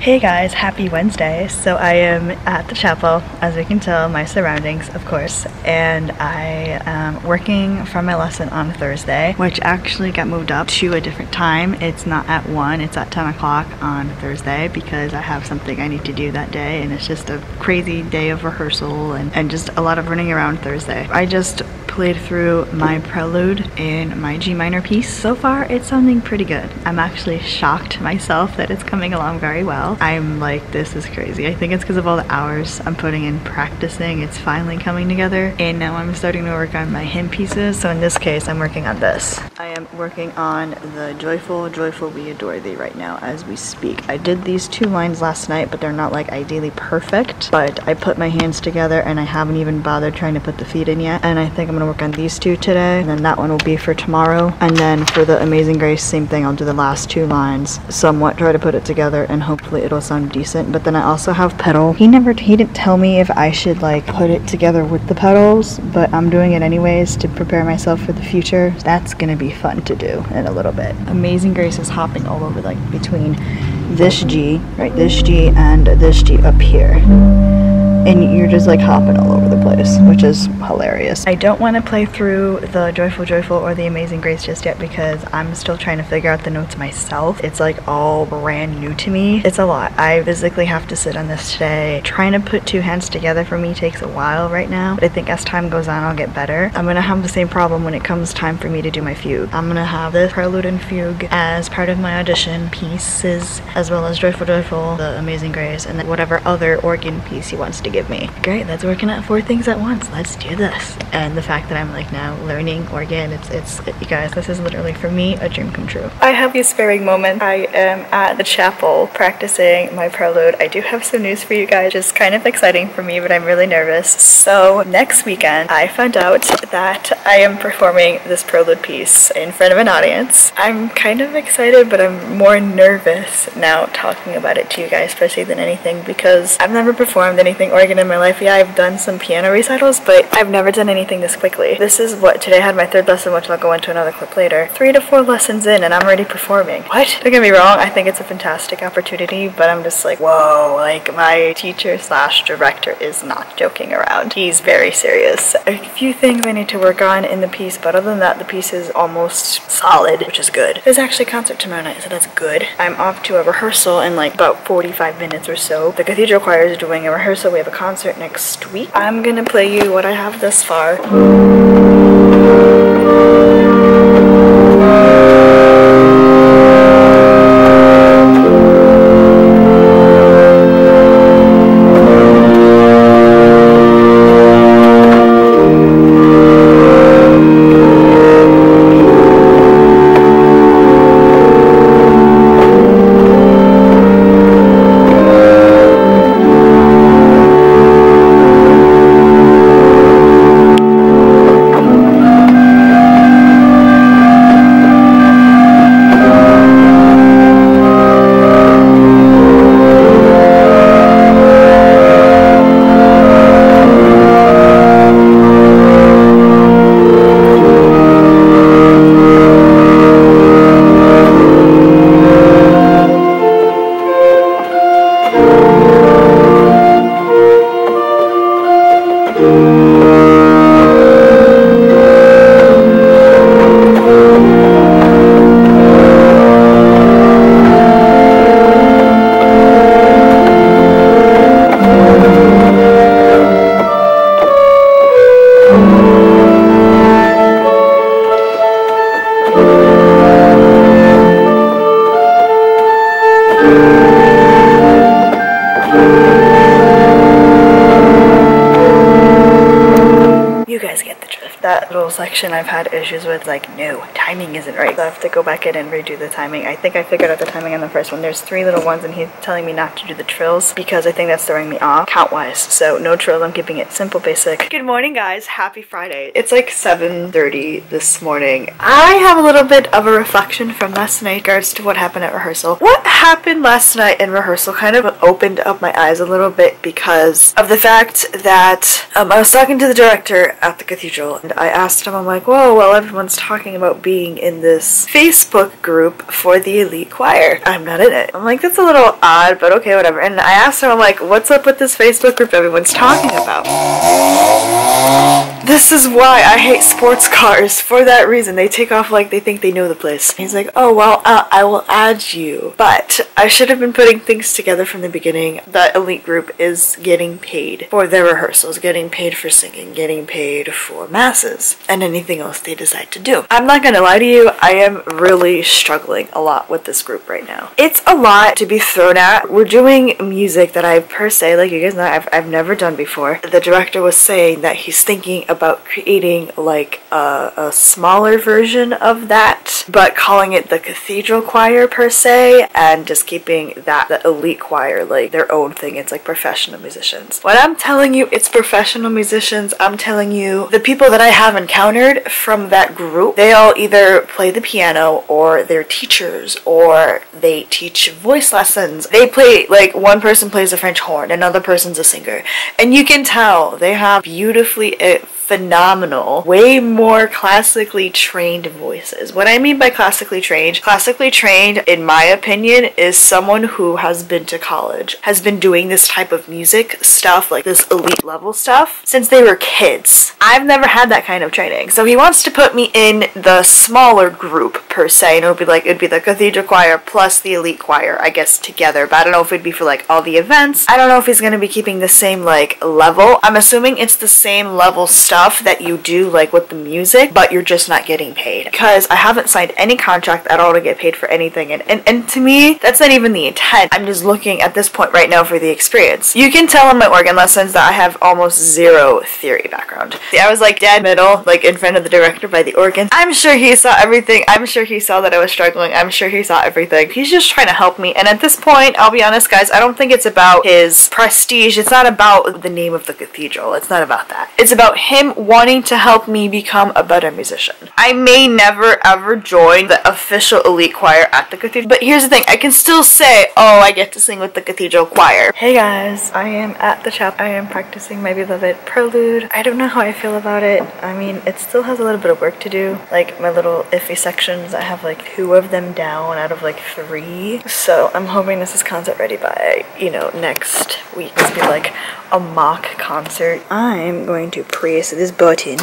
Hey guys, happy Wednesday. So I am at the chapel, as we can tell, my surroundings, of course, and I am working from my lesson on Thursday, which actually got moved up to a different time. It's not at 1, it's at 10 o'clock on Thursday because I have something I need to do that day, and it's just a crazy day of rehearsal and just a lot of running around Thursday. I just played through my prelude in my G minor piece. So far, it's sounding pretty good. I'm actually shocked myself that it's coming along very well. I'm like, this is crazy. I think it's because of all the hours I'm putting in practicing. It's finally coming together, and now I'm starting to work on my hymn pieces. So in this case, I'm working on this. I am working on the Joyful, Joyful We Adore Thee right now as we speak. I did these 2 lines last night, but they're not like ideally perfect, but I put my hands together and I haven't even bothered trying to put the feet in yet, and I think I'm gonna work on these 2 today, and then that one will be for tomorrow. And then for the Amazing Grace, same thing. I'll do the last 2 lines, somewhat try to put it together, and hopefully it'll sound decent. But then I also have pedal. He didn't tell me if I should like put it together with the pedals, but I'm doing it anyways to prepare myself for the future. That's gonna be fun to do in a little bit. Amazing Grace is hopping all over, like between this G, right, this G and this G up here. And you're just like hopping all over the place, which is hilarious. I don't want to play through the Joyful Joyful or the Amazing Grace just yet because I'm still trying to figure out the notes myself. It's like all brand new to me. It's a lot. I physically have to sit on this today. Trying to put 2 hands together for me takes a while right now, but I think as time goes on I'll get better. I'm gonna have the same problem when it comes time for me to do my fugue. I'm gonna have the prelude and fugue as part of my audition pieces, as well as Joyful Joyful, the Amazing Grace, and then whatever other organ piece he wants to give me. Great, that's working at 4 things at once. Let's do this. And the fact that I'm like now learning organ, it's you guys, this is literally for me a dream come true. I have these sparing moments. I am at the chapel practicing my prelude. I do have some news for you guys, just kind of exciting for me, but I'm really nervous. So next weekend, I found out that I am performing this prelude piece in front of an audience. I'm kind of excited, but I'm more nervous now talking about it to you guys, especially than anything, because I've never performed anything organ in my life. Yeah, I've done some piano recitals, but I've never done anything this quickly. This is what today I had my 3rd lesson, which I'll go into another clip later. 3 to 4 lessons in and I'm already performing. What? Don't get me wrong, I think it's a fantastic opportunity, but I'm just like, whoa, like my teacher / director is not joking around. He's very serious. A few things I need to work on in the piece, but other than that, the piece is almost solid, which is good. There's actually a concert tomorrow night, so that's good. I'm off to a rehearsal in like about 45 minutes or so. The cathedral choir is doing a rehearsal. We have a concert next week. I'm gonna play you what I have thus far. That little section I've had issues with, like, no, timing isn't right. So I have to go back in and redo the timing. I think I figured out the timing on the first one. There's 3 little ones and he's telling me not to do the trills because I think that's throwing me off count-wise. So no trills, I'm keeping it simple, basic. Good morning, guys. Happy Friday. It's like 7:30 this morning. I have a little bit of a reflection from last night in regards to what happened at rehearsal. What happened last night in rehearsal kind of opened up my eyes a little bit because of the fact that I was talking to the director at the cathedral and I asked him, I'm like, whoa, well, everyone's talking about being in this Facebook group for the elite choir. I'm not in it. I'm like, that's a little odd, but okay, whatever. And I asked him, I'm like, what's up with this Facebook group everyone's talking about? This is why I hate sports cars. For that reason. They take off like they think they know the place. He's like, oh, well, I will add you. But I should have been putting things together from the beginning. The elite group is getting paid for their rehearsals, getting paid for singing, getting paid for masses, and anything else they decide to do. I'm not gonna lie to you, I am really struggling a lot with this group right now. It's a lot to be thrown at. We're doing music that I, per se, like you guys know, I've never done before. The director was saying that he's thinking about creating like a smaller version of that, but calling it the cathedral choir per se, and just keeping that the elite choir like their own thing. It's like professional musicians. When I'm telling you it's professional musicians, I'm telling you the people that I have encountered from that group, they all either play the piano or they're teachers or they teach voice lessons. They play, like, one person plays a French horn, another person's a singer, and you can tell they have beautifully phenomenal, way more classically trained voices. What I mean by classically trained in my opinion is someone who has been to college, has been doing this type of music stuff, like this elite level stuff, since they were kids. I've never had that kind of training. So he wants to put me in the smaller group per se, and it'd be the cathedral choir plus the elite choir, I guess, together. But I don't know if it'd be for like all the events. I don't know if he's gonna be keeping the same like level. I'm assuming it's the same level stuff that you do like with the music, but you're just not getting paid, because I haven't signed any contract at all to get paid for anything, and to me that's not even the intent. I'm just looking at this point right now for the experience. You can tell in my organ lessons that I have almost zero theory background. See, I was like dead middle, like in front of the director by the organ. I'm sure he saw everything. I'm sure he saw that I was struggling. I'm sure he saw everything. He's just trying to help me, and at this point, I'll be honest guys, I don't think it's about his prestige. It's not about the name of the cathedral. It's not about that. It's about him wanting to help me become a better musician. I may never ever join the official elite choir at the cathedral, but here's the thing, I can still say, oh, I get to sing with the cathedral choir. Hey guys, I am at the chapel. I am practicing my beloved prelude. I don't know how I feel about it. I mean, it still has a little bit of work to do. Like my little iffy sections, I have like 2 of them down out of like 3. So I'm hoping this is concert ready by, you know, next week. This will be like a mock concert. I'm going to press this button,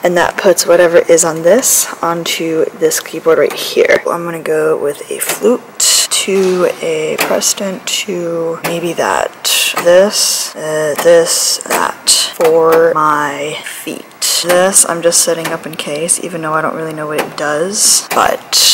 and that puts whatever is on this onto this keyboard right here. I'm gonna go with a flute to a Preston to maybe that, this, that for my feet. This I'm just setting up in case, even though I don't really know what it does, but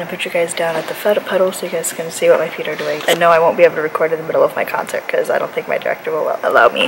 put you guys down at the pedal so you guys can see what my feet are doing. And no, I won't be able to record in the middle of my concert because I don't think my director will allow me.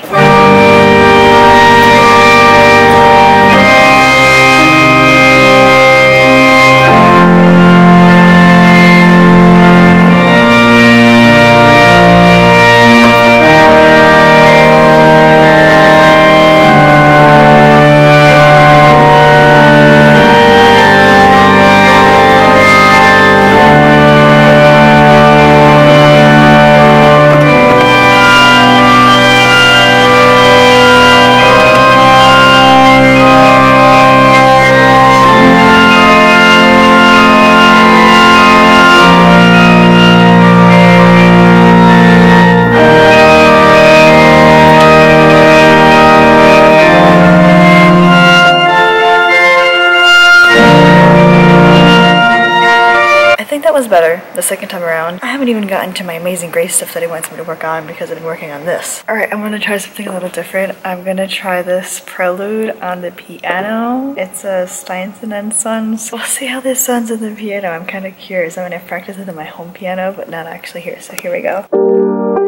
better the second time around. I haven't even gotten to my Amazing Grace stuff that he wants me to work on because I've been working on this. Alright, I'm gonna try something a little different. I'm gonna try this prelude on the piano. It's a Steinson and Sons. We'll see how this sounds on the piano. I'm kind of curious. I'm gonna practice it on my home piano, but not actually here. So here we go.